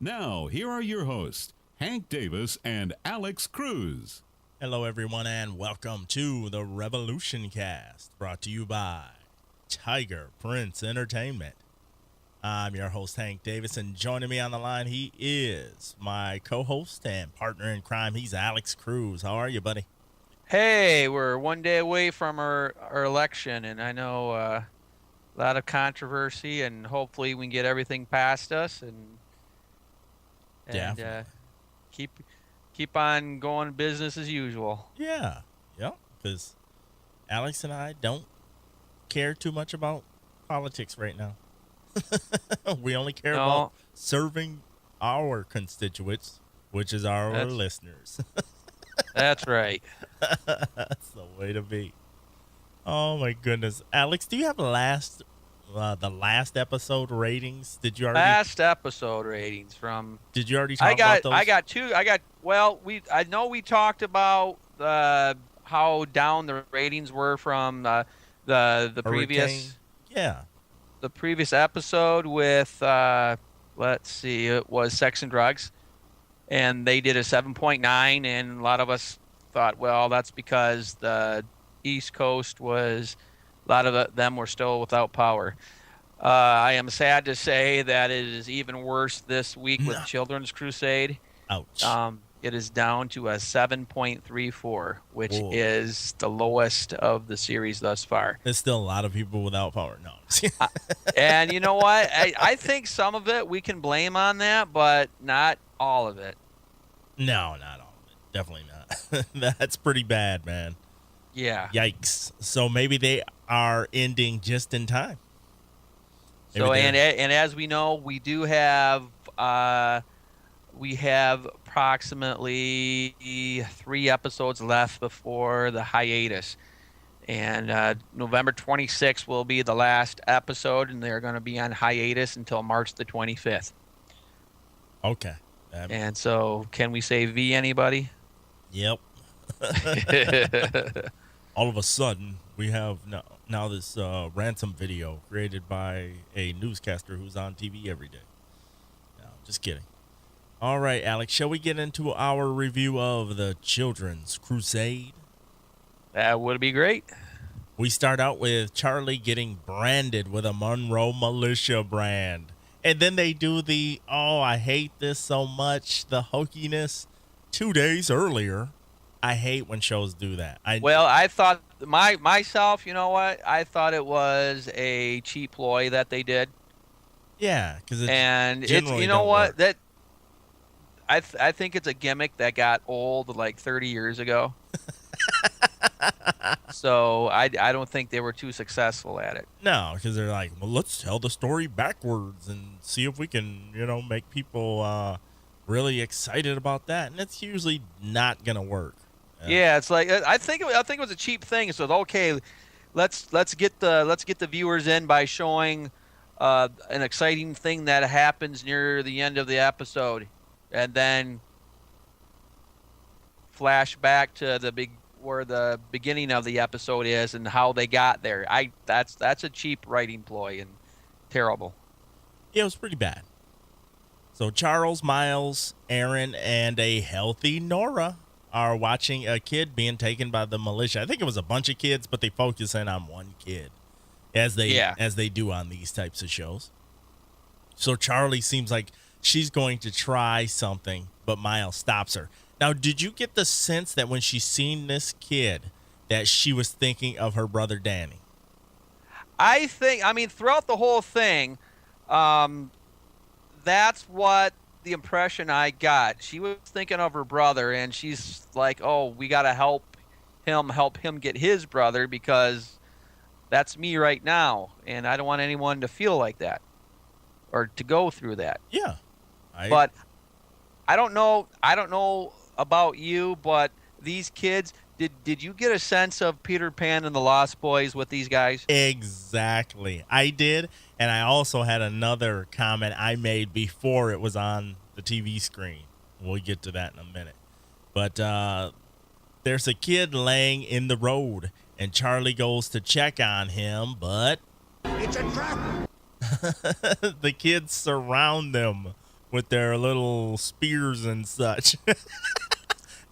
Now, here are your hosts, Hank Davis and Alex Cruz. Hello, everyone, and welcome to the Revolution Cast, brought to you by Tiger Prince Entertainment. I'm your host, Hank Davis, and joining me on the line, he is my co-host and partner in crime. He's Alex Cruz. How are you, buddy? Hey, we're one day away from our election, and I know a lot of controversy, and hopefully we can get everything past us and keep on going business as usual. Yeah, because Alex and I don't care too much about politics right now. We only care about serving our constituents, which is our listeners. That's right. That's the way to be. Oh my goodness, Alex, do you have the last episode ratings? Did you already? Last episode ratings from? Did you already talk about those? I got two. I know we talked about how down the ratings were from the previous. Yeah. The previous episode with let's see, it was Sex and Drugs, and they did a 7.9, and a lot of us thought, well, that's because the East Coast was, a lot of them were still without power. I am sad to say that it is even worse this week with Children's Crusade. Ouch. It is down to a 7.34, which is the lowest of the series thus far. There's still a lot of people without power. No. And you know what? I think some of it we can blame on that, but not all of it. No, not all of it. Definitely not. That's pretty bad, man. Yeah. Yikes. So maybe they are ending just in time. Maybe and as we know, we do have approximately 3 episodes left before the hiatus. And November 26th will be the last episode, and they're going to be on hiatus until March the 25th. Okay. And so, can we say V anybody? Yep. All of a sudden, we have now this ransom video created by a newscaster who's on TV every day. No, just kidding. All right, Alex, shall we get into our review of the Children's Crusade? That would be great. We start out with Charlie getting branded with a Monroe Militia brand. And then they do the, I hate this so much, the hokiness 2 days earlier. I hate when shows do that. I thought, myself, you know what? I thought it was a cheap ploy that they did. Yeah, because you know what? That I think it's a gimmick that got old like 30 years ago. So I don't think they were too successful at it. No, because they're like, well, let's tell the story backwards and see if we can, make people really excited about that. And it's usually not gonna work. Yeah, it's like I think it was a cheap thing. So okay, let's get the viewers in by showing an exciting thing that happens near the end of the episode, and then flash back to where the beginning of the episode is and how they got there. That's a cheap writing ploy and terrible. Yeah, it was pretty bad. So Charles, Miles, Aaron, and a healthy Nora are watching a kid being taken by the militia. I think it was a bunch of kids, but they focus in on one kid, as they do on these types of shows. So Charlie seems like she's going to try something, but Miles stops her. Now, did you get the sense that when she seen this kid that she was thinking of her brother Danny? Throughout the whole thing, that's what the impression I got. She was thinking of her brother, and she's like, oh, we got to help him get his brother, because that's me right now, and I don't want anyone to feel like that or to go through that. Yeah. But I don't know about you, but these kids, did you get a sense of Peter Pan and the Lost Boys with these guys? Exactly. I did, and I also had another comment I made before it was on the TV screen. We'll get to that in a minute. But there's a kid laying in the road, and Charlie goes to check on him, but It's a trap! the kids surround them with their little spears and such.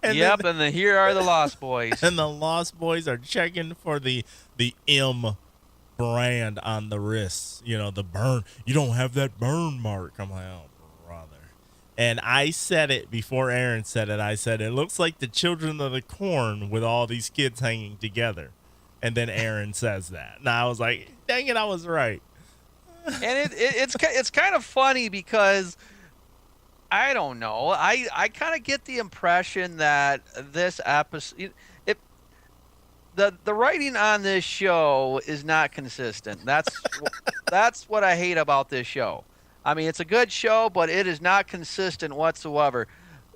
And yep, and here are the Lost Boys. And the Lost Boys are checking for the M brand on the wrists. You know, the burn. You don't have that burn mark. I'm like, oh, brother. And I said it before Aaron said it. I said, it looks like the Children of the Corn with all these kids hanging together. And then Aaron says that. And I was like, dang it, I was right. And it's kind of funny because I don't know. I kind of get the impression that this episode, the writing on this show is not consistent. That's what I hate about this show. I mean, it's a good show, but it is not consistent whatsoever.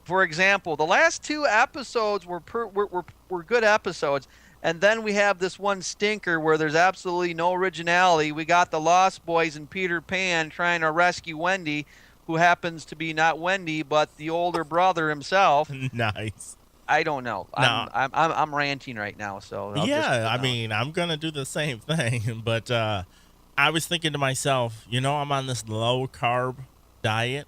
For example, the last 2 episodes were good episodes. And then we have this one stinker where there's absolutely no originality. We got the Lost Boys and Peter Pan trying to rescue Wendy, who happens to be not Wendy, but the older brother himself. Nice. I don't know. No. I'm ranting right now. So I mean, I'm gonna do the same thing. But I was thinking to myself, you know, I'm on this low carb diet,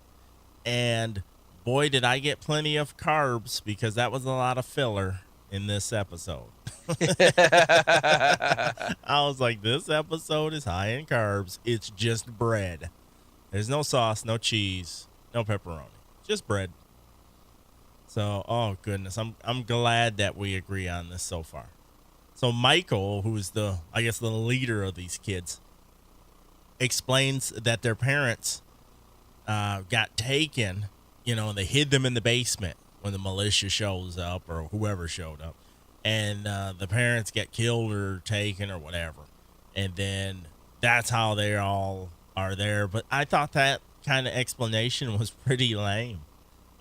and boy, did I get plenty of carbs because that was a lot of filler in this episode. I was like, this episode is high in carbs. It's just bread. There's no sauce, no cheese, no pepperoni, just bread. So, oh goodness, I'm glad that we agree on this so far. So Michael, who's the leader of these kids, explains that their parents got taken. You know, they hid them in the basement when the militia shows up or whoever showed up. And the parents get killed or taken or whatever. And then that's how they all are there. But I thought that kind of explanation was pretty lame.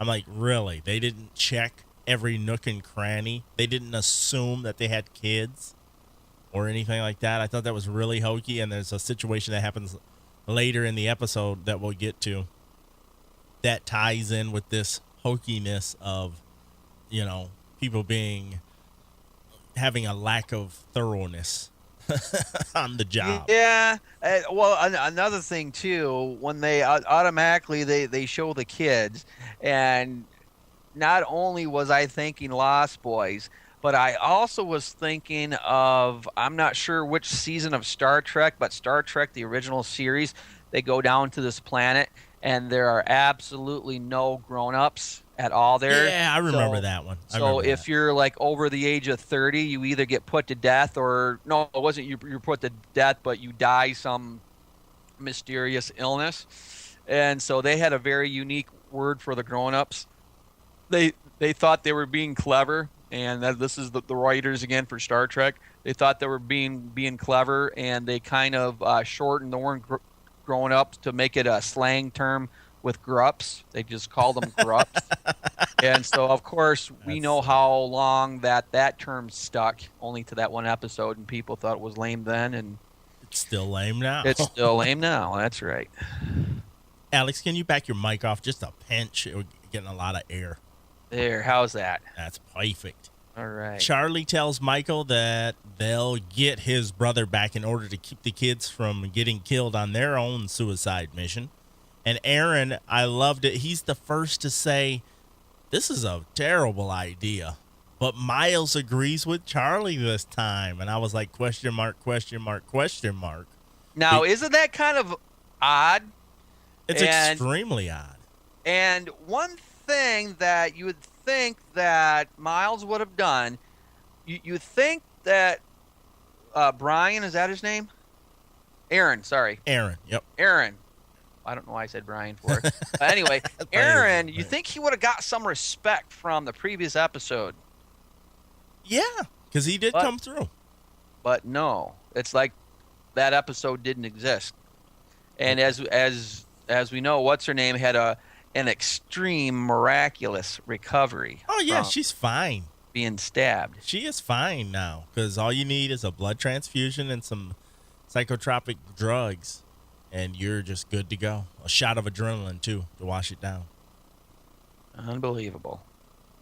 I'm like, really? They didn't check every nook and cranny? They didn't assume that they had kids or anything like that? I thought that was really hokey. And there's a situation that happens later in the episode that we'll get to that ties in with this hokiness of, you know, people having a lack of thoroughness on the job. Yeah. Well, another thing too, when they automatically they show the kids, and not only was I thinking Lost Boys, but I also was thinking of, I'm not sure which season of Star Trek, but Star Trek, the original series, they go down to this planet and there are absolutely no grown-ups at all there. Yeah, I remember that one. So if you're like over the age of 30, you either get put to death or, no, it wasn't you're put to death, but you die some mysterious illness. And so they had a very unique word for the grown-ups. They thought they were being clever, and this is the writers again for Star Trek. They thought they were being clever, and they kind of shortened the word grown up to make it a slang term with grups. They just called them grups. And so, of course, we know how long that term stuck, only to that one episode, and people thought it was lame then, and it's still lame now. It's still lame now. That's right. Alex, can you back your mic off just a pinch? We're getting a lot of air. There, how's that? That's perfect. All right. Charlie tells Michael that they'll get his brother back in order to keep the kids from getting killed on their own suicide mission. And Aaron, I loved it. He's the first to say, this is a terrible idea. But Miles agrees with Charlie this time. And I was like, question mark, question mark, question mark. Now, isn't that kind of odd? It's extremely odd. And one thing that you would think that Miles would have done, you think that Brian, is that his name? Aaron, sorry. Aaron, yep. Aaron. I don't know why I said Brian for it. But anyway, Aaron, you think he would have got some respect from the previous episode. Yeah, because he did come through. But no, it's like that episode didn't exist. And as we know, what's her name had an extreme miraculous recovery. Oh yeah, she's fine. Being stabbed. She is fine now because all you need is a blood transfusion and some psychotropic drugs, and you're just good to go. A shot of adrenaline too to wash it down. Unbelievable.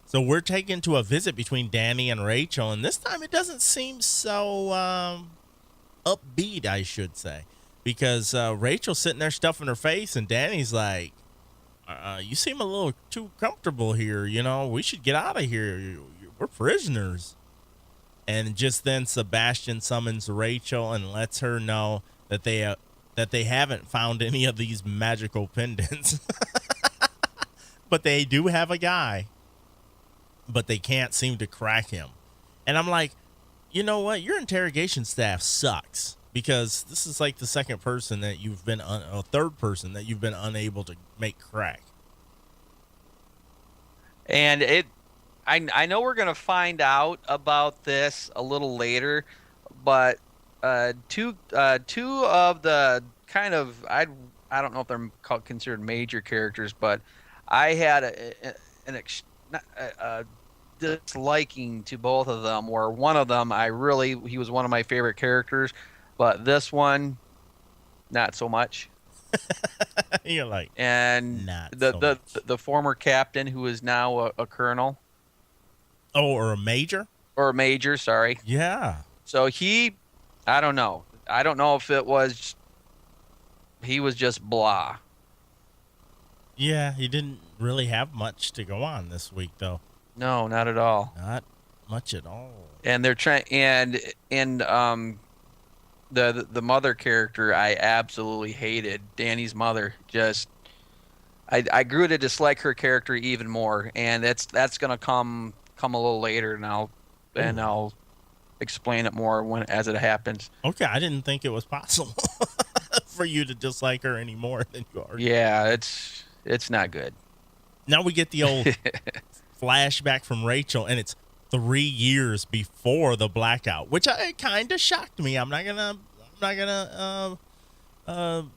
So we're taken to a visit between Danny and Rachel, and this time it doesn't seem so upbeat, I should say, because Rachel's sitting there stuffing her face, and Danny's like, You seem a little too comfortable here. You know, we should get out of here. We're prisoners. And just then Sebastian summons Rachel and lets her know that they haven't found any of these magical pendants. But they do have a guy, but they can't seem to crack him. And I'm like, you know what? Your interrogation staff sucks, because this is like the second person that you've been, a third person that you've been unable to make crack. And I know we're going to find out about this a little later, but two of the kind of, I don't know if they're considered major characters, but I had a disliking to both of them, where one of them he was one of my favorite characters, but this one not so much. You're like, and not the former captain, who is now a colonel. Oh, or a major? Or a major, sorry. Yeah. So I don't know. I don't know if he was just blah. Yeah, he didn't really have much to go on this week, though. No, not at all. Not much at all. And they're trying, and the mother character, I absolutely hated. Danny's mother. Just, I grew to dislike her character even more, and that's gonna come a little later, and I'll explain it more as it happens. Okay, I didn't think it was possible for you to dislike her any more than you are. Yeah, it's not good. Now we get the old flashback from Rachel, and it's 3 years before the blackout, which kind of shocked me. I'm not gonna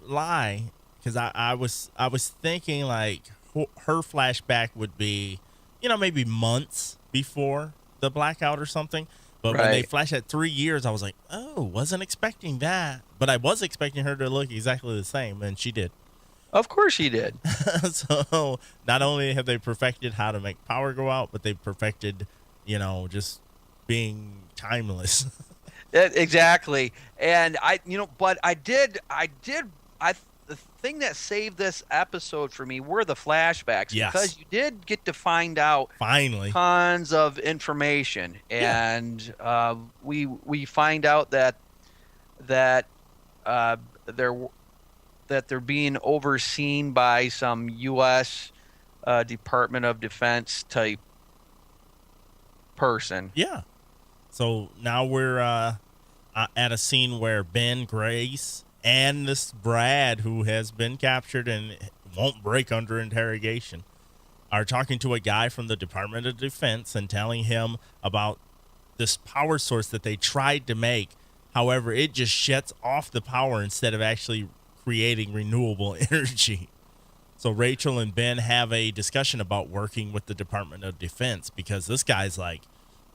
lie, because I was thinking like her flashback would be, maybe months before the blackout or something. But when they flash at 3 years, I was like, oh, wasn't expecting that. But I was expecting her to look exactly the same, and she did. Of course she did. So not only have they perfected how to make power go out, but they've perfected, just being timeless. Exactly. And the thing that saved this episode for me were the flashbacks. Yes. Because you did get to find out finally tons of information. And we find out that they're being overseen by some U.S. Department of Defense type person. Yeah. So now we're at a scene where Ben, Grace, and this Brad, who has been captured and won't break under interrogation, are talking to a guy from the Department of Defense and telling him about this power source that they tried to make. However, it just shuts off the power instead of actually creating renewable energy. So Rachel and Ben have a discussion about working with the Department of Defense, because this guy's like,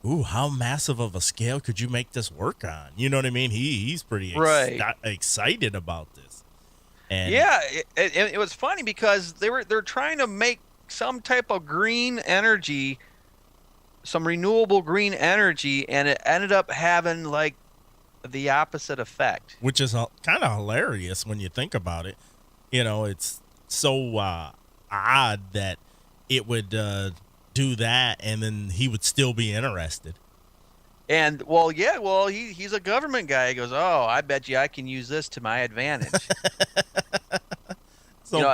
ooh, how massive of a scale could you make this work on? You know what I mean? He's pretty excited about this. And yeah, it was funny because they're trying to make some type of green energy, some renewable green energy, and it ended up having like the opposite effect, which is kind of hilarious when you think about it. It's so odd that it would do that, and then he would still be interested. And he's a government guy. He goes, oh, I bet you I can use this to my advantage. So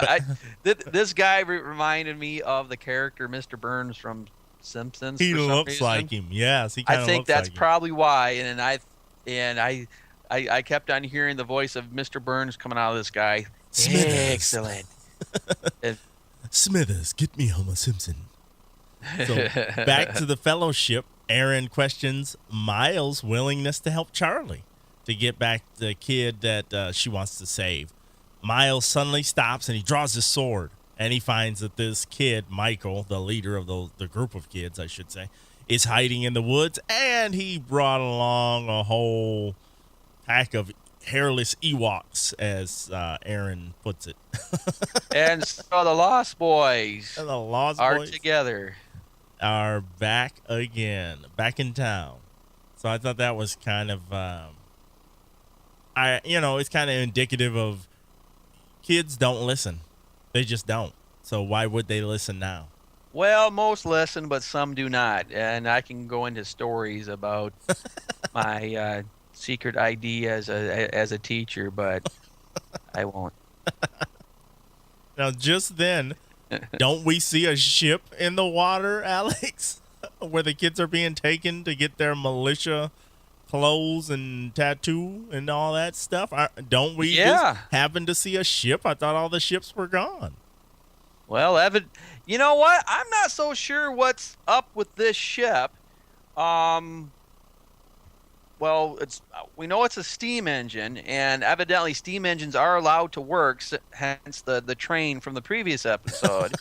this guy reminded me of the character Mr. Burns from Simpsons. He looks like him. Yes, he I think that's probably why. And I kept on hearing the voice of Mr. Burns coming out of this guy. Smithers. Excellent. Smithers, get me Homer Simpson. So back to the fellowship, Aaron questions Miles' willingness to help Charlie to get back the kid that she wants to save. Miles suddenly stops and he draws his sword, and he finds that this kid, Michael, the leader of the group of kids, I should say, is hiding in the woods, and he brought along a whole pack of hairless Ewoks, as Aaron puts it. And so the Lost Boys are together. Are back again, back in town. So I thought that was kind of, it's kind of indicative of kids don't listen. They just don't. So why would they listen now? Well, most listen, but some do not. And I can go into stories about my secret ID as a teacher, but I won't. Now, just then, don't we see a ship in the water, Alex, where the kids are being taken to get their militia clothes and tattoo and all that stuff? Don't we just happen to see a ship? I thought all the ships were gone. Well, Evan, you know what? I'm not so sure what's up with this ship. Well, we know it's a steam engine, and evidently steam engines are allowed to work, hence the train from the previous episode.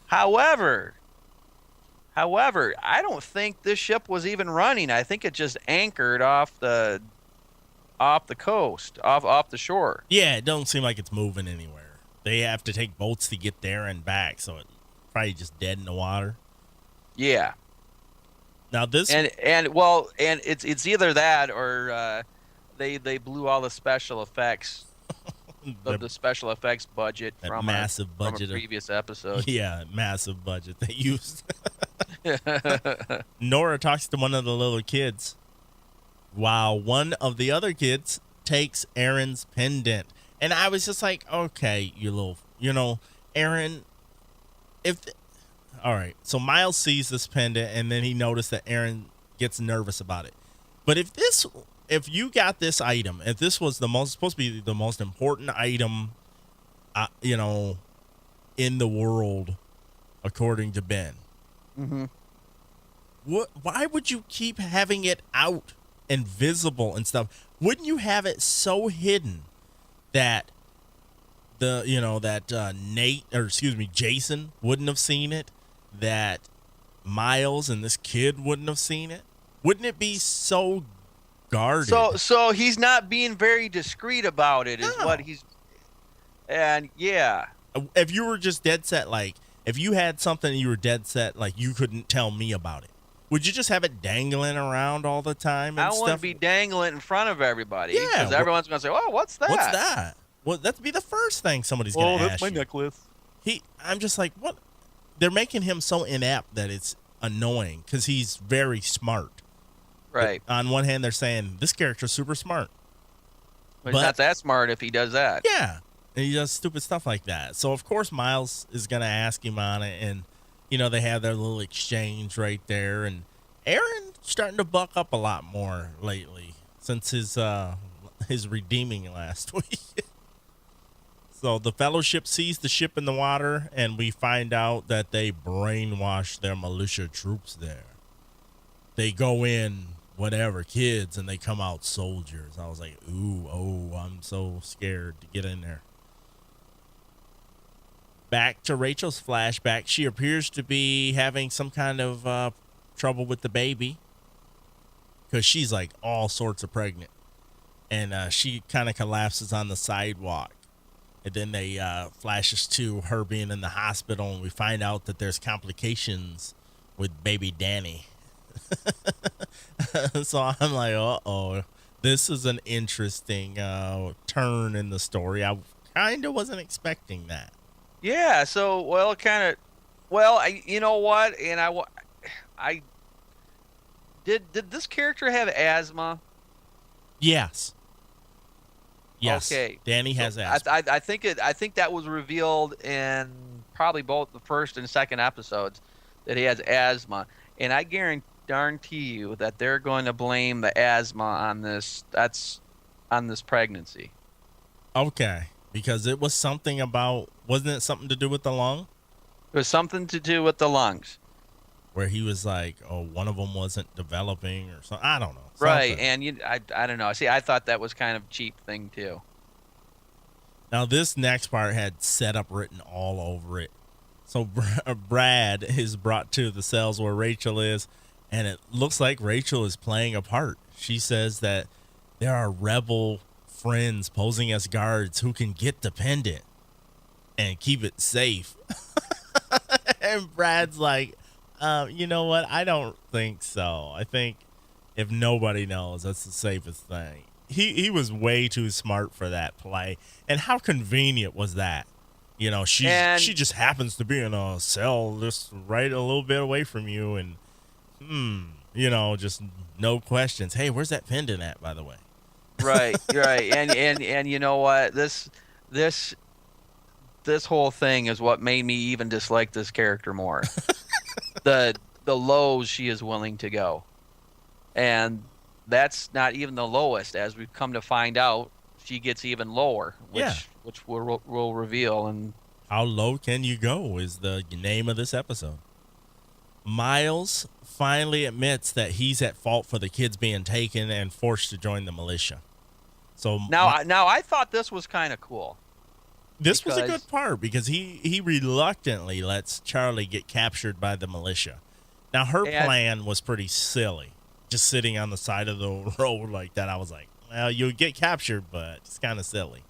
However, I don't think this ship was even running. I think it just anchored off the coast, off the shore. Yeah, it don't seem like it's moving anywhere. They have to take boats to get there and back, so it's probably just dead in the water. Yeah. Now this and it's either that or they blew all the special effects the special effects budget from massive budget from a previous episode. Yeah, massive budget they used. Nora talks to one of the little kids while one of the other kids takes Aaron's pendant. And I was just like, okay, Aaron, all right. So Miles sees this pendant and then he noticed that Aaron gets nervous about it. But if you got this item, if this was supposed to be the most important item, in the world, according to Ben, why would you keep having it out and visible and stuff? Wouldn't you have it so hidden that Jason wouldn't have seen it, that Miles and this kid wouldn't have seen it? Wouldn't it be so guarded? So he's not being very discreet about it, is what he's. And yeah, if you were just dead set, like if you had something and you were dead set, like you couldn't tell me about it, would you just have it dangling around all the time? And I want to be dangling in front of everybody. Yeah, because everyone's gonna say, "Oh, what's that? What's that?" Well, that'd be the first thing somebody's gonna ask. Oh, that's my necklace. I'm just like, what? They're making him so inept that it's annoying because he's very smart. Right. But on one hand, they're saying this character's super smart, but he's not that smart if he does that. Yeah, and he does stupid stuff like that. So of course Miles is gonna ask him on it, and they have their little exchange right there. And Aaron's starting to buck up a lot more lately since his redeeming last week. So the Fellowship sees the ship in the water, and we find out that they brainwash their militia troops there. They go in, kids, and they come out soldiers. I was like, I'm so scared to get in there. Back to Rachel's flashback. She appears to be having some kind of trouble with the baby because she's like all sorts of pregnant. And she kind of collapses on the sidewalk. And then they flashes to her being in the hospital, and we find out that there's complications with baby Danny. So I'm like, uh-oh, this is an interesting turn in the story. I kind of wasn't expecting that. Yeah, so, you know what? And I did this character have asthma? Yes. Okay. Danny has asthma. I think that was revealed in probably both the first and second episodes that he has asthma, and I guarantee you that they're going to blame the asthma on this. That's on this pregnancy. Okay, because it was something about. Wasn't it something to do with the lung? It was something to do with the lungs. Where he was like, one of them wasn't developing or something. I don't know. Right, and I don't know. See, I thought that was kind of a cheap thing, too. Now, this next part had setup written all over it. So Brad is brought to the cells where Rachel is, and it looks like Rachel is playing a part. She says that there are rebel friends posing as guards who can get the pendant and keep it safe. And Brad's like, you know what? I don't think so. I think if nobody knows, that's the safest thing. He was way too smart for that play. And how convenient was that? You know, she just happens to be in a cell just right a little bit away from you, and you know, just no questions. Hey, where's that pendant at, by the way? Right, right. And you know what? This whole thing is what made me even dislike this character more. The lows she is willing to go. And that's not even the lowest, as we've come to find out. She gets even lower, which we'll reveal. And how low can you go is the name of this episode. Miles finally admits that he's at fault for the kids being taken and forced to join the militia. So now I thought this was kind of cool. This was a good part because he reluctantly lets Charlie get captured by the militia. Now, her plan was pretty silly. Just sitting on the side of the road like that, I was like, well, you'll get captured, but it's kind of silly.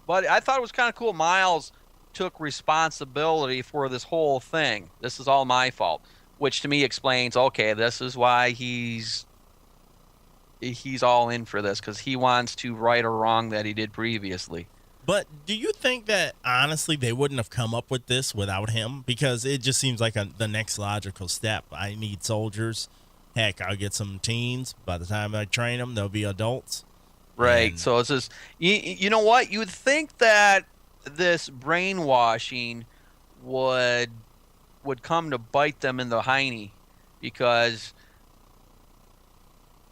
But I thought it was kind of cool. Miles took responsibility for this whole thing. This is all my fault, which to me explains, okay, this is why he's all in for this, because he wants to right a wrong that he did previously. But do you think that, honestly, they wouldn't have come up with this without him? Because it just seems like the next logical step. I need soldiers. Heck, I'll get some teens. By the time I train them, they'll be adults. Right. So it's just, you know what? You would think that this brainwashing would come to bite them in the hiney, because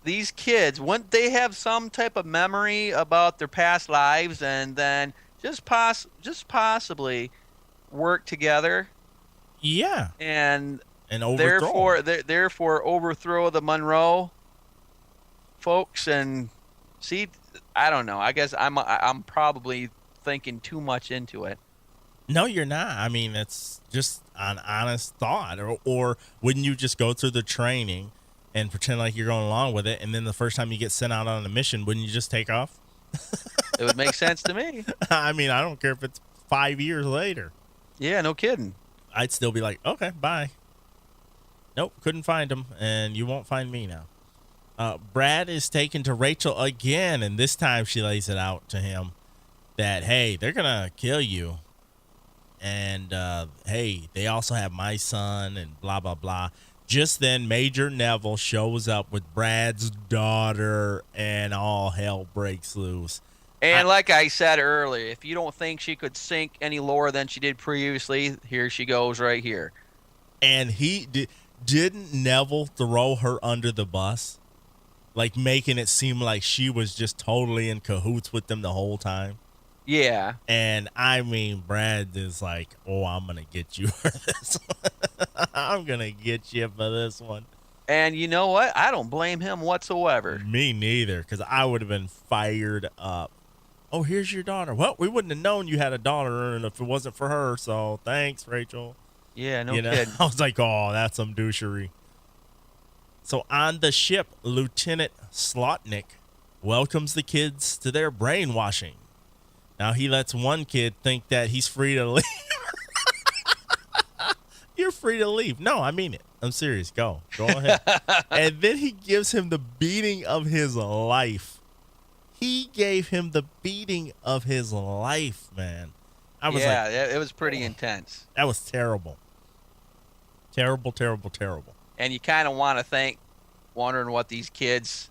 these kids, wouldn't they have some type of memory about their past lives, and then just possibly work together? Yeah. And overthrow. Therefore overthrow the Monroe folks. And see, I don't know. I guess I'm probably thinking too much into it. No, you're not. I mean, it's just an honest thought. Or wouldn't you just go through the training and pretend like you're going along with it, and then the first time you get sent out on a mission, wouldn't you just take off? It would make sense to me. I mean, I don't care if it's 5 years later. Yeah, no kidding. I'd still be like, okay, bye. Nope, couldn't find him, and you won't find me now. Brad is taken to Rachel again, and this time she lays it out to him that, hey, they're going to kill you. And, hey, they also have my son and blah, blah, blah. Just then, Major Neville shows up with Brad's daughter, and all hell breaks loose. And like I said earlier, if you don't think she could sink any lower than she did previously, here she goes right here. And didn't Neville throw her under the bus? Like, making it seem like she was just totally in cahoots with them the whole time? Yeah. And, I mean, Brad is like, oh, I'm going to get you for this one. I'm going to get you for this one. And you know what? I don't blame him whatsoever. Me neither, because I would have been fired up. Oh, here's your daughter. Well, we wouldn't have known you had a daughter if it wasn't for her, so thanks, Rachel. Yeah, no kidding. I was like, oh, that's some douchery. So on the ship, Lieutenant Slotnick welcomes the kids to their brainwashing. Now he lets one kid think that he's free to leave. You're free to leave. No, I mean it. I'm serious. Go ahead. And then he gives him the beating of his life. He gave him the beating of his life, man. I was it was pretty intense. That was terrible. Terrible, terrible, terrible. And you kind of want to wondering what these kids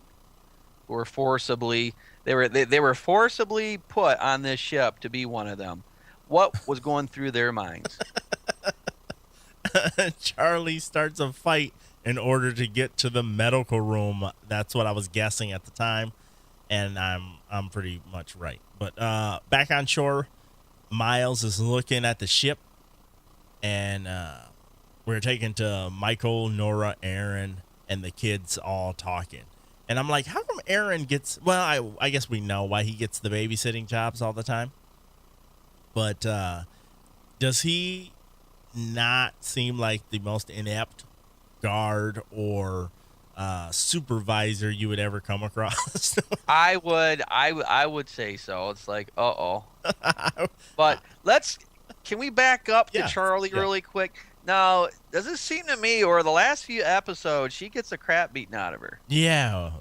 were forcibly put on this ship to be one of them. What was going through their minds? Charlie starts a fight in order to get to the medical room. That's what I was guessing at the time, and I'm pretty much right. But back on shore, Miles is looking at the ship, and we're taken to Michael, Nora, Aaron, and the kids all talking. And I'm like, how come Aaron gets... Well, I guess we know why he gets the babysitting jobs all the time. But does he not seem like the most inept guard or supervisor you would ever come across? I would say so. It's like, uh-oh. But can we back up to Charlie really quick? Now, does it seem to me, or the last few episodes, she gets the crap beaten out of her? Yeah,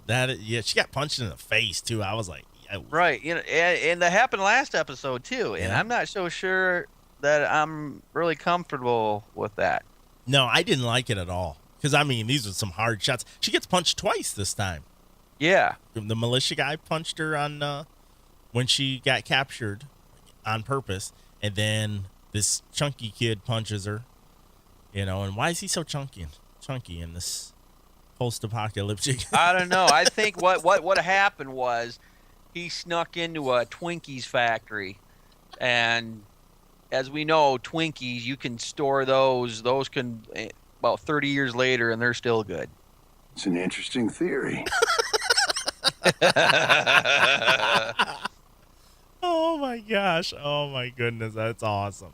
she got punched in the face too. I was like, right, and that happened last episode too. And I'm not so sure that I'm really comfortable with that. No, I didn't like it at all. Because, I mean, these are some hard shots. She gets punched twice this time. Yeah. The militia guy punched her on when she got captured on purpose. And then this chunky kid punches her. You know, and why is he so chunky in this post-apocalyptic? I don't know. I think what happened was he snuck into a Twinkies factory. And as we know, Twinkies, you can store those. Those can about 30 years later, and they're still good. It's an interesting theory. Oh, my gosh. Oh, my goodness. That's awesome.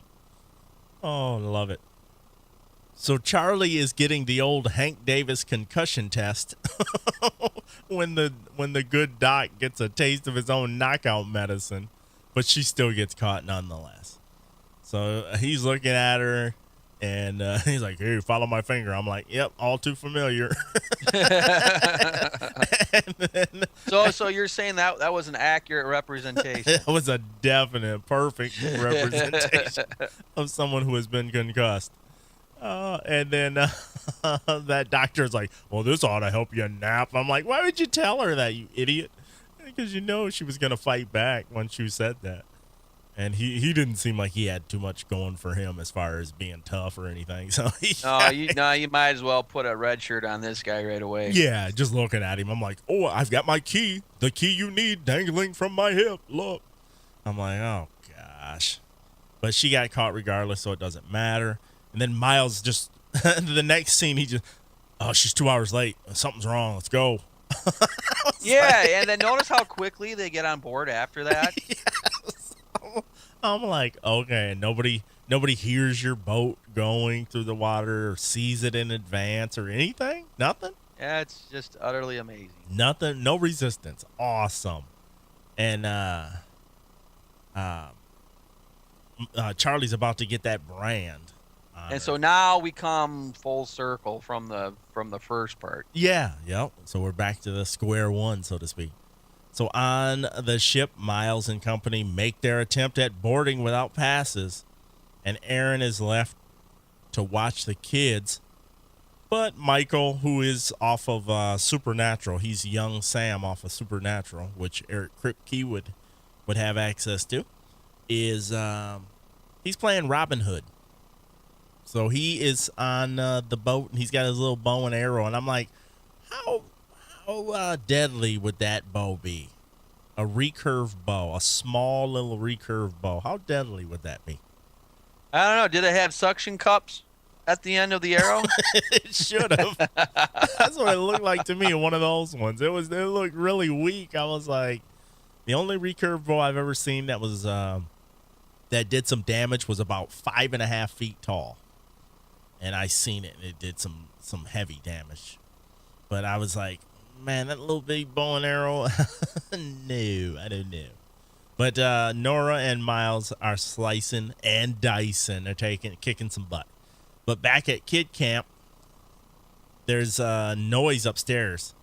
Oh, love it. So Charlie is getting the old Hank Davis concussion test when the good doc gets a taste of his own knockout medicine, but she still gets caught nonetheless. So he's looking at her, and he's like, "Hey, follow my finger." I'm like, "Yep, all too familiar." So you're saying that was an accurate representation? It was a definite, perfect representation of someone who has been concussed. And then that doctor's like, "Well, this ought to help you nap." I'm like, "Why would you tell her that, you idiot?" Because you know she was going to fight back once you said that. And he didn't seem like he had too much going for him as far as being tough or anything. So you might as well put a red shirt on this guy right away. Yeah, just looking at him, I'm like, "Oh, I've got my key, the key you need, dangling from my hip. Look." I'm like, "Oh gosh," but she got caught regardless, so it doesn't matter. And then Miles just the next scene, he just, "Oh, she's 2 hours late. Something's wrong. Let's go." Yeah, and then notice how quickly they get on board after that. Yes. I'm like, okay, nobody hears your boat going through the water or sees it in advance or anything. Nothing. Yeah, it's just utterly amazing. Nothing. No resistance. Awesome. And Charlie's about to get that brand. And so now we come full circle from the first part. Yeah, yep. So we're back to the square one, so to speak. So on the ship, Miles and company make their attempt at boarding without passes, and Aaron is left to watch the kids. But Michael, who is off of Supernatural, he's young Sam off of Supernatural, which Eric Kripke would have access to, is he's playing Robin Hood. So he is on the boat, and he's got his little bow and arrow. And I'm like, how deadly would that bow be? A recurve bow, a small little recurve bow. How deadly would that be? I don't know. Did it have suction cups at the end of the arrow? It should have. That's what it looked like to me, one of those ones. It looked really weak. I was like, the only recurve bow I've ever seen that was that did some damage was about 5.5 feet tall. And I seen it, and it did some heavy damage. But I was like, man, that little big bow and arrow, no, I don't know. But Nora and Miles are slicing and dicing. They're kicking some butt. But back at kid camp, there's a noise upstairs.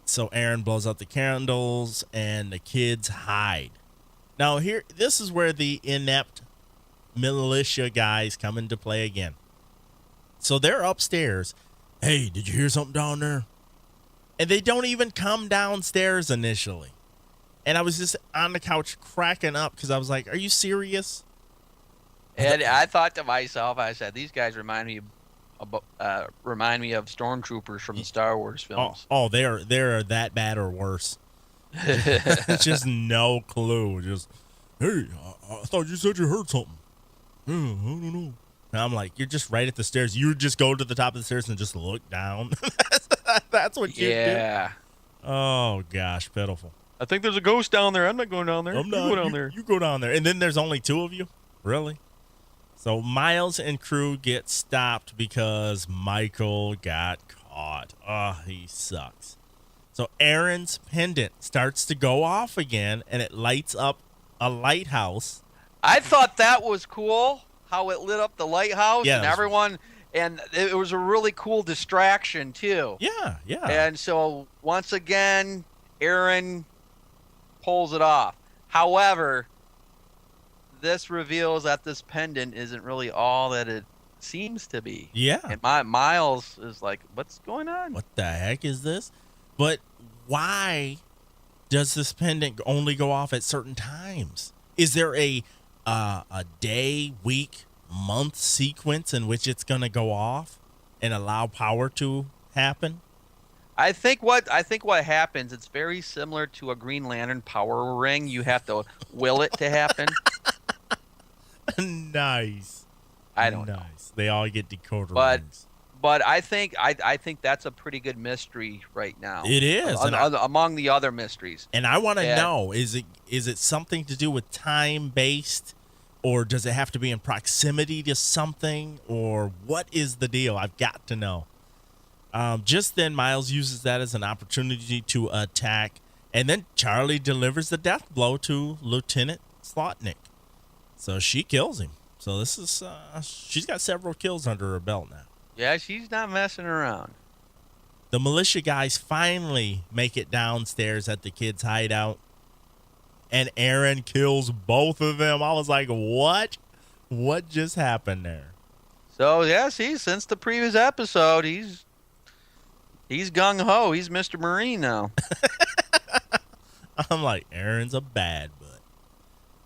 So Aaron blows out the candles, and the kids hide. Now, this is where the inept militia guys come into play again. So they're upstairs. "Hey, did you hear something down there?" And they don't even come downstairs initially. And I was just on the couch cracking up because I was like, "Are you serious?" And I thought to myself, I said, "These guys remind me of stormtroopers from the Star Wars films." Oh, they're that bad or worse. Just no clue. Just, "Hey, I thought you said you heard something." I don't know. And I'm like, you're just right at the stairs. You just go to the top of the stairs and just look down. That's what you do. Yeah. Oh, gosh, pitiful. "I think there's a ghost down there. I'm not going down there. I'm not. You go down there. You go down there." And then there's only 2 of you? Really? So Miles and crew get stopped because Michael got caught. Oh, he sucks. So Aaron's pendant starts to go off again, and it lights up a lighthouse. I thought that was cool, how it lit up the lighthouse, Yeah, and everyone, and it was a really cool distraction too. Yeah. And so once again, Aaron pulls it off. However, this reveals that this pendant isn't really all that it seems to be. Yeah. And Miles is like, what's going on? What the heck is this? But why does this pendant only go off at certain times? Is there a day, week, month sequence in which it's going to go off and allow power to happen? I think what happens, it's very similar to a Green Lantern power ring. You have to will it to happen. Nice. I don't know. They all get decoder But rings. But I think that's a pretty good mystery right now. It is. Among the other mysteries. And I want to know, is it something to do with time-based, or does it have to be in proximity to something, or what is the deal? I've got to know. Just then, Miles uses that as an opportunity to attack, and then Charlie delivers the death blow to Lieutenant Slotnick. So she kills him. So this is she's got several kills under her belt now. Yeah, she's not messing around. The militia guys finally make it downstairs at the kids' hideout, and Aaron kills both of them. I was like, what? What just happened there? So, yeah, see, since the previous episode, he's gung-ho. He's Mr. Marine now. I'm like, Aaron's a bad butt.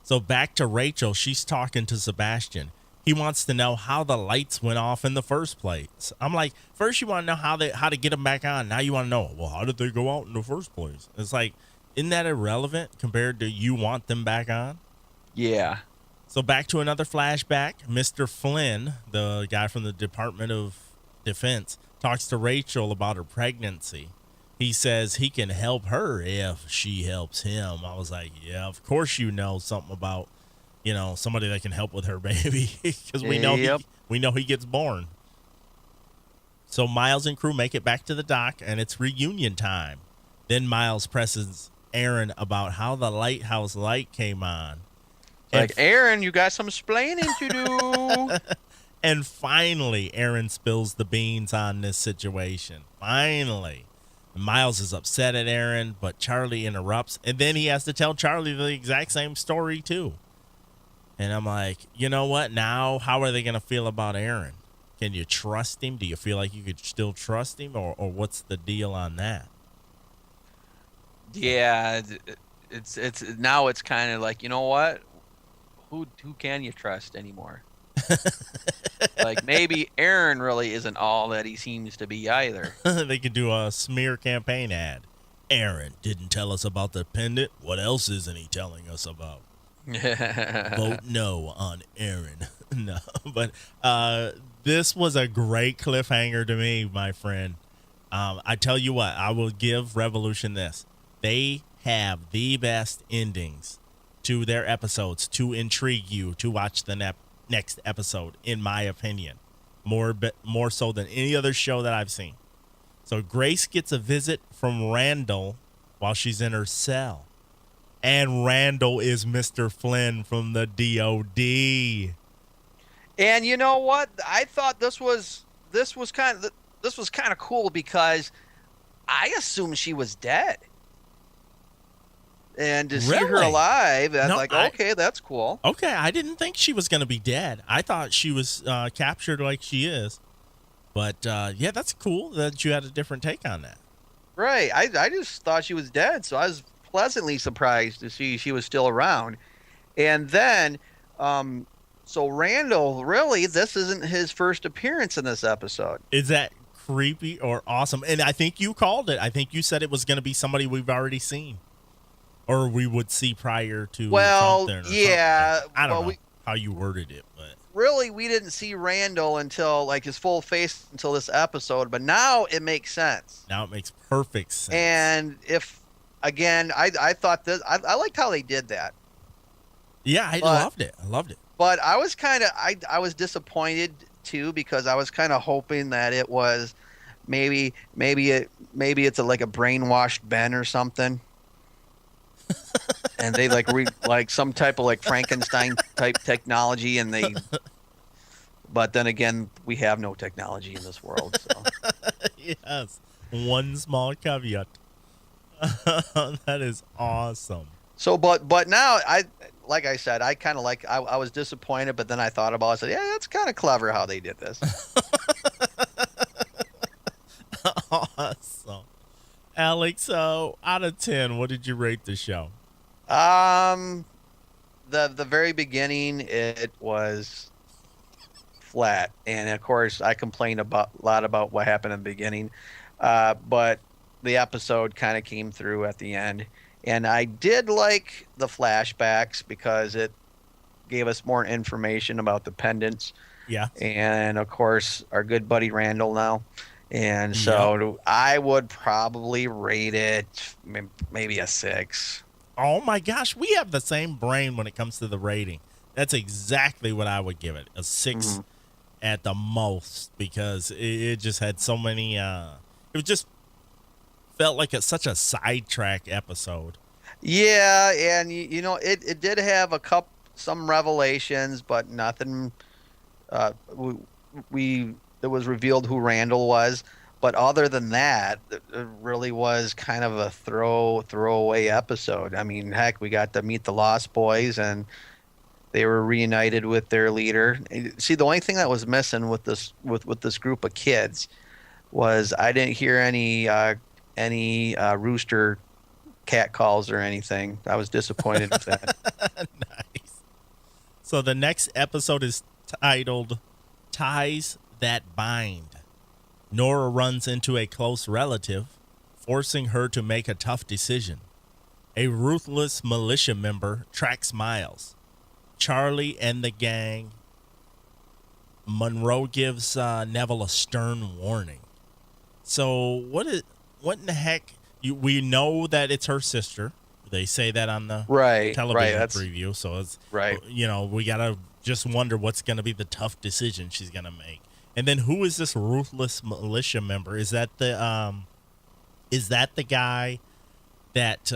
So back to Rachel. She's talking to Sebastian. He wants to know how the lights went off in the first place. I'm like, first you want to know how to get them back on. Now you want to know, well, how did they go out in the first place? It's like, isn't that irrelevant compared to you want them back on? Yeah. So back to another flashback. Mr. Flynn, the guy from the Department of Defense, talks to Rachel about her pregnancy. He says he can help her if she helps him. I was like, yeah, of course you know something about, somebody that can help with her baby, because we know he gets born. So Miles and crew make it back to the dock, and it's reunion time. Then Miles presses Aaron about how the lighthouse light came on. Like, Aaron, you got some explaining to do. And finally, Aaron spills the beans on this situation. Finally. Miles is upset at Aaron, but Charlie interrupts, and then he has to tell Charlie the exact same story too. And I'm like, you know what? Now, how are they going to feel about Aaron? Can you trust him? Do you feel like you could still trust him, or what's the deal on that? Yeah, it's now it's kind of like, you know what? Who can you trust anymore? Like, maybe Aaron really isn't all that he seems to be either. They could do a smear campaign ad. Aaron didn't tell us about the pendant. What else isn't he telling us about? Vote no on Aaron. No, but this was a great cliffhanger to me, my friend. I tell you what, I will give Revolution this. They have the best endings to their episodes to intrigue you to watch the next episode, in my opinion. More so than any other show that I've seen. So Grace gets a visit from Randall while she's in her cell. And Randall is Mr. Flynn from the DOD. And you know what? I thought this was kind of cool, because I assumed she was dead. And to see her alive, okay, that's cool. Okay, I didn't think she was going to be dead. I thought she was captured like she is. But, yeah, that's cool that you had a different take on that. Right. I just thought she was dead, so I was pleasantly surprised to see she was still around. And then, so Randall, really, this isn't his first appearance in this episode. Is that creepy or awesome? And I think you called it. I think you said it was going to be somebody we've already seen. Or we would see prior to something. Yeah. Something. I don't know how you worded it, but really, we didn't see Randall until, like, his full face until this episode. But now it makes sense. Now it makes perfect sense. And again, I thought this. I liked how they did that. Yeah, I loved it. But I was I was disappointed too, because I was kind of hoping that it was maybe it's like a brainwashed Ben or something. And they like some type of like Frankenstein type technology, but then again, we have no technology in this world. So. Yes, one small caveat. That is awesome. So, but now like I said, I was disappointed, but then I thought about it. I said, yeah, that's kind of clever how they did this. Awesome. Alex, out of 10, what did you rate the show? The very beginning, it was flat, and of course, I complained a lot about what happened in the beginning, but the episode kind of came through at the end, and I did like the flashbacks because it gave us more information about the pendants. Yeah. And of course, our good buddy Randall now. And so I would probably rate it maybe a 6. Oh my gosh, we have the same brain when it comes to the rating. That's exactly what I would give it, a 6 at the most, because it just had so many. It just felt like it's such a sidetrack episode. Yeah, and you know, it did have some revelations, but nothing. It was revealed who Randall was, but other than that, it really was kind of a throwaway episode. I mean, heck, we got to meet the Lost Boys, and they were reunited with their leader. See, the only thing that was missing with this group of kids was I didn't hear any rooster cat calls or anything. I was disappointed with that. Nice. So the next episode is titled Ties That Bind. Nora runs into a close relative, forcing her to make a tough decision. A ruthless militia member tracks Miles. Charlie and the gang. Monroe gives Neville a stern warning. So what in the heck? We know that it's her sister. They say that on the television preview. So it's we gotta just wonder what's gonna be the tough decision she's gonna make. And then who is this ruthless militia member? Is that the guy that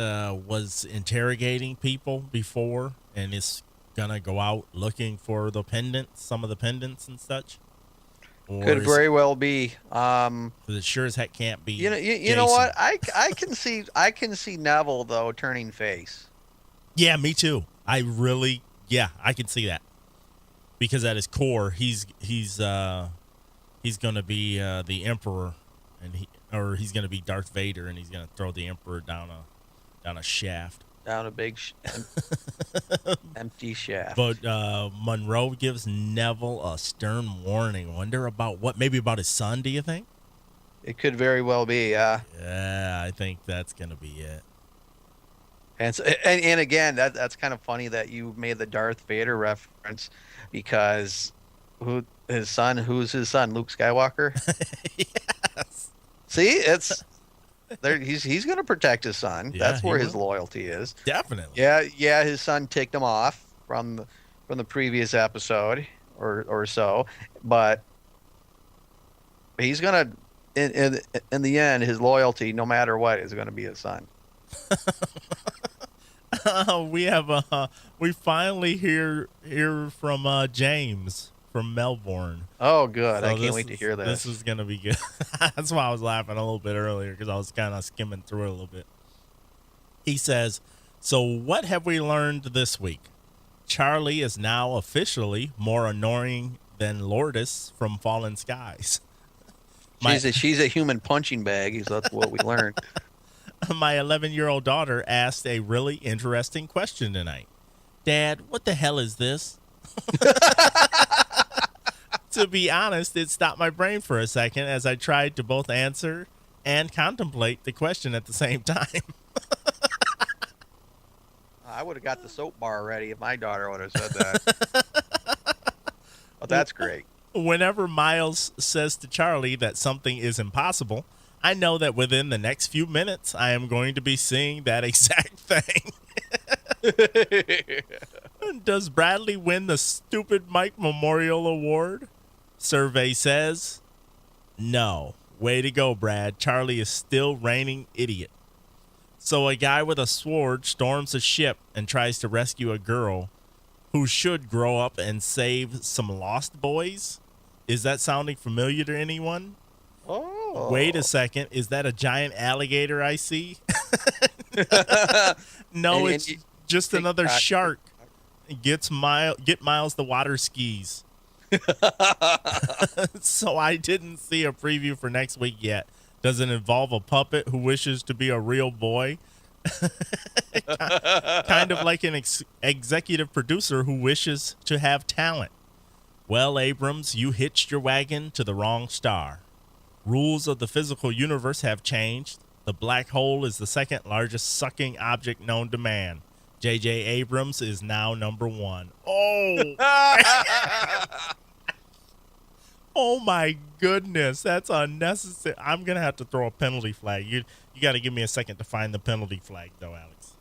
was interrogating people before and is gonna go out looking for the pendants, some of the pendants and such? Or could very well be. It sure as heck can't be. You know what? I can see Neville though turning face. Yeah, me too. I can see that, because at his core, he's going to be the Emperor, and he's going to be Darth Vader, and he's going to throw the Emperor down a shaft, down a big empty shaft. But Monroe gives Neville a stern warning. Wonder about what? Maybe about his son? Do you think? It could very well be. Yeah, I think that's going to be it. And so, and again, that's kind of funny that you made the Darth Vader reference, because who's his son? Luke Skywalker. Yes. See, it's there. He's going to protect his son. Yeah, that's where his loyalty is. Definitely. Yeah. His son ticked him off from the previous episode or so, but he's going to, in the end, his loyalty, no matter what, is going to be his son. We finally hear from James from Melbourne. Oh, good. So I can't wait to hear this. This is going to be good. That's why I was laughing a little bit earlier, because I was kind of skimming through it a little bit. He says, so what have we learned this week? Charlie is now officially more annoying than Lourdes from Fallen Skies. She's a human punching bag. That's what we learned. My 11-year-old daughter asked a really interesting question tonight. Dad, what the hell is this? To be honest, it stopped my brain for a second as I tried to both answer and contemplate the question at the same time. I would have got the soap bar ready if my daughter would have said that. Well, that's great. Whenever Miles says to Charlie that something is impossible, I know that within the next few minutes, I am going to be seeing that exact thing. Does Bradley win the stupid Mike Memorial Award? Survey says no. Way to go, Brad. Charlie is still reigning idiot. So a guy with a sword storms a ship and tries to rescue a girl who should grow up and save some lost boys? Is that sounding familiar to anyone? Oh. Wait a second. Is that a giant alligator I see? No, it's just another shark. get Miles the water skis. So I didn't see a preview for next week yet. Does it involve a puppet who wishes to be a real boy? Kind of like an executive producer who wishes to have talent. Well, Abrams, you hitched your wagon to the wrong star. Rules of the physical universe have changed. The black hole is the second largest sucking object known to man. J.J. Abrams is now number one. Oh! Oh, my goodness. That's unnecessary. I'm going to have to throw a penalty flag. You got to give me a second to find the penalty flag, though, Alex.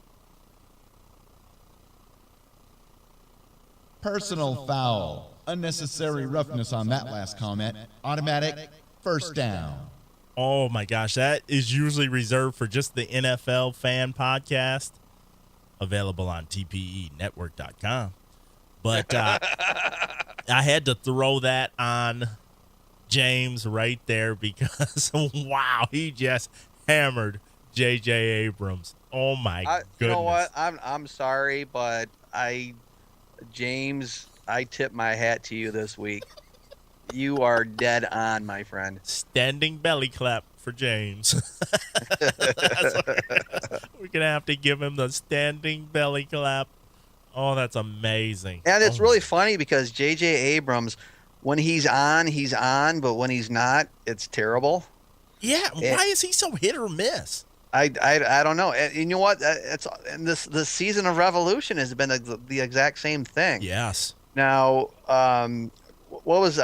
Personal foul. Unnecessary roughness on that last comment. Automatic first down. Oh, my gosh. That is usually reserved for just the NFL fan podcast. Available on tpenetwork.com. But I had to throw that on James right there because, wow, he just hammered J.J. Abrams. Oh, my goodness. You know what? I'm sorry, but James, I tip my hat to you this week. You are dead on, my friend. Standing belly clap for James. We're going to have to give him the standing belly clap. Oh, that's amazing. And it's really funny because J.J. Abrams, when he's on, but when he's not, it's terrible. Yeah, why is he so hit or miss? I don't know. And you know what? This season of Revolution has been the exact same thing. Yes. Now, what was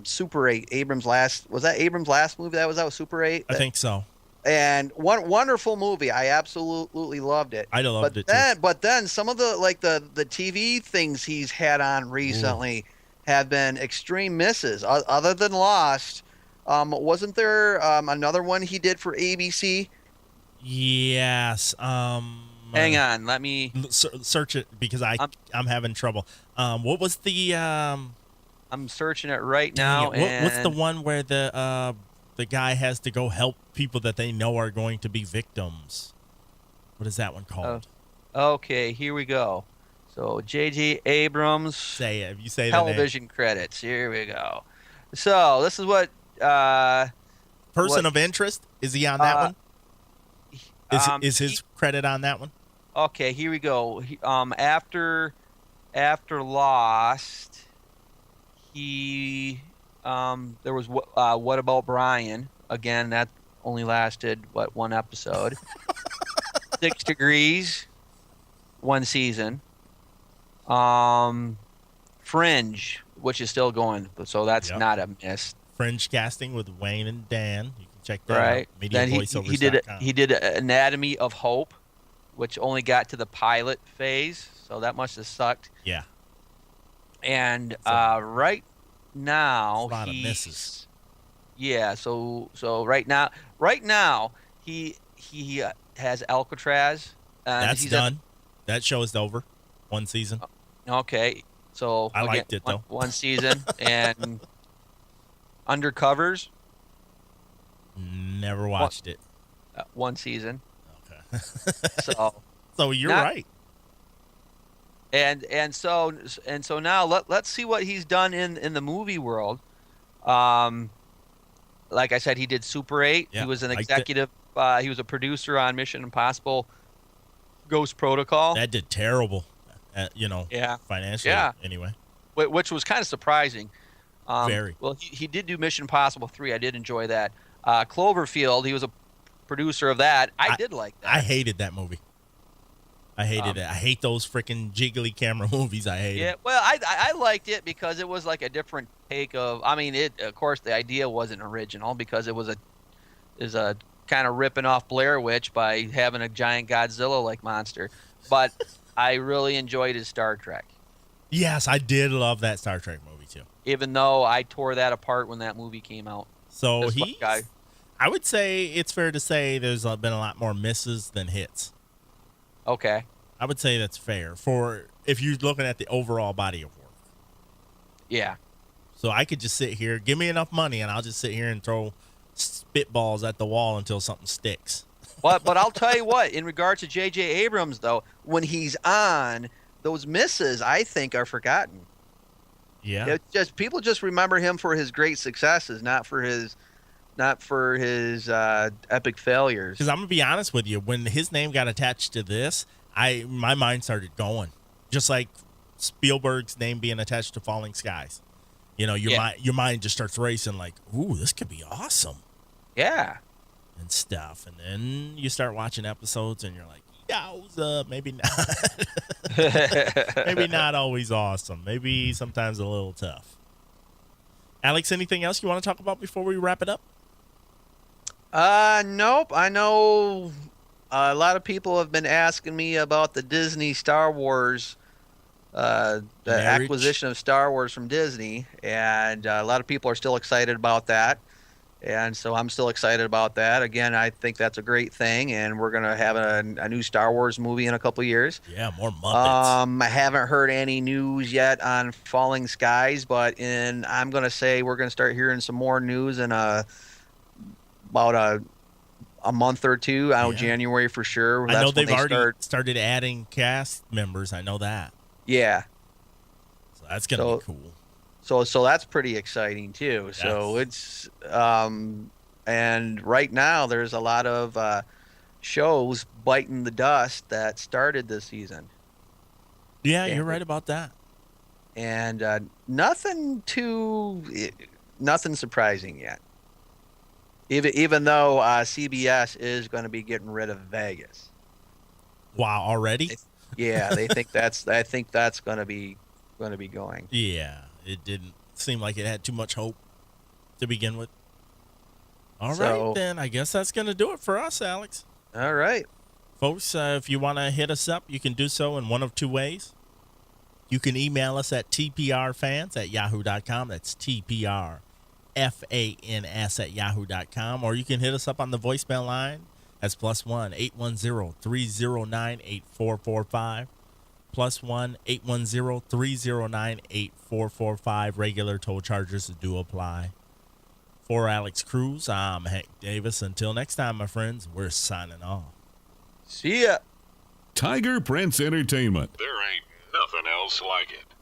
Super 8? Abrams' last movie that was out? Super 8? I think so. And one wonderful movie. I absolutely loved it. I loved it too. But then some of the TV things he's had on recently have been extreme misses. Other than Lost, wasn't there another one he did for ABC? Yes. Hang on, let me search it because I'm having trouble. What was the? I'm searching it right now. What's the one where the guy has to go help people that they know are going to be victims? What is that one called? Okay, here we go. So J.J. Abrams. Say it. If you say television credits. Here we go. So this is what. Person of interest. Is he on that one? Is his credit on that one? Okay, here we go. After Lost, he there was What About Brian? Again, that only lasted one episode. 6 Degrees, 1 season. Fringe, which is still going, so that's not a miss. Fringe casting with Wayne and Dan. You can check that out. Then he did Anatomy of Hope, which only got to the pilot phase, so that must have sucked. Yeah. And right now a lot of misses. Yeah, so right now he has Alcatraz. That's done. That show is over. 1 season. Okay, so I liked it though. 1 season and Undercovers. Never watched it. 1 season. Okay. So you're right. And so now let's see what he's done in the movie world. Like I said, he did Super 8. Yeah, he was an executive. He was a producer on Mission Impossible: Ghost Protocol. That did terrible. Financially. Yeah. Anyway. Which was kind of surprising. Very. Well, he did do Mission Impossible 3. I did enjoy that. Cloverfield. He was a producer of that. I did like that. I hated that movie. I hated it. I hate those freaking jiggly camera movies. I hate it. Well, I liked it because it was like a different take of. I mean, of course, the idea wasn't original because it was a kind of ripping off Blair Witch by having a giant Godzilla-like monster. But I really enjoyed his Star Trek. Yes, I did love that Star Trek movie too. Even though I tore that apart when that movie came out. So I would say it's fair to say there's been a lot more misses than hits. Okay. I would say that's fair for if you're looking at the overall body of work. Yeah. So I could just sit here, give me enough money, and I'll just sit here and throw spitballs at the wall until something sticks. But I'll tell you what, in regards to J.J. Abrams, though, when he's on, those misses, I think, are forgotten. Yeah. It's just people just remember him for his great successes, not for his epic failures. Because I'm gonna be honest with you, when his name got attached to this, my mind started going, just like Spielberg's name being attached to Falling Skies. Your mind just starts racing, like, ooh, this could be awesome. Yeah. And stuff, and then you start watching episodes, and you're like, yowza, maybe not. Maybe not always awesome. Maybe sometimes a little tough. Alex, anything else you want to talk about before we wrap it up? Nope. I know a lot of people have been asking me about the Disney Star Wars, the acquisition of Star Wars from Disney, and a lot of people are still excited about that. And so I'm still excited about that. Again, I think that's a great thing, and we're going to have a new Star Wars movie in a couple years. Yeah, more Muppets. I haven't heard any news yet on Falling Skies, but I'm going to say we're going to start hearing some more news in about a month or two. I know January for sure. I know they've already started adding cast members. I know that. Yeah. So that's going to be cool. So that's pretty exciting too. Yes. So it's and right now there's a lot of shows biting the dust that started this season. Yeah, you're right about that. And nothing surprising yet. Even though CBS is going to be getting rid of Vegas. Wow, already? Yeah, they think I think that's going to be going. Yeah. It didn't seem like it had too much hope to begin with. All right, then. I guess that's going to do it for us, Alex. All right. Folks, if you want to hit us up, you can do so in one of two ways. You can email us at tprfans@yahoo.com. That's tprfans@yahoo.com. Or you can hit us up on the voicemail line. That's +1 810-309 8445. +1 810-309 8445. Regular toll charges do apply. For Alex Cruz, I'm Hank Davis. Until next time, my friends, we're signing off. See ya. Tiger Prince Entertainment. There ain't nothing else like it.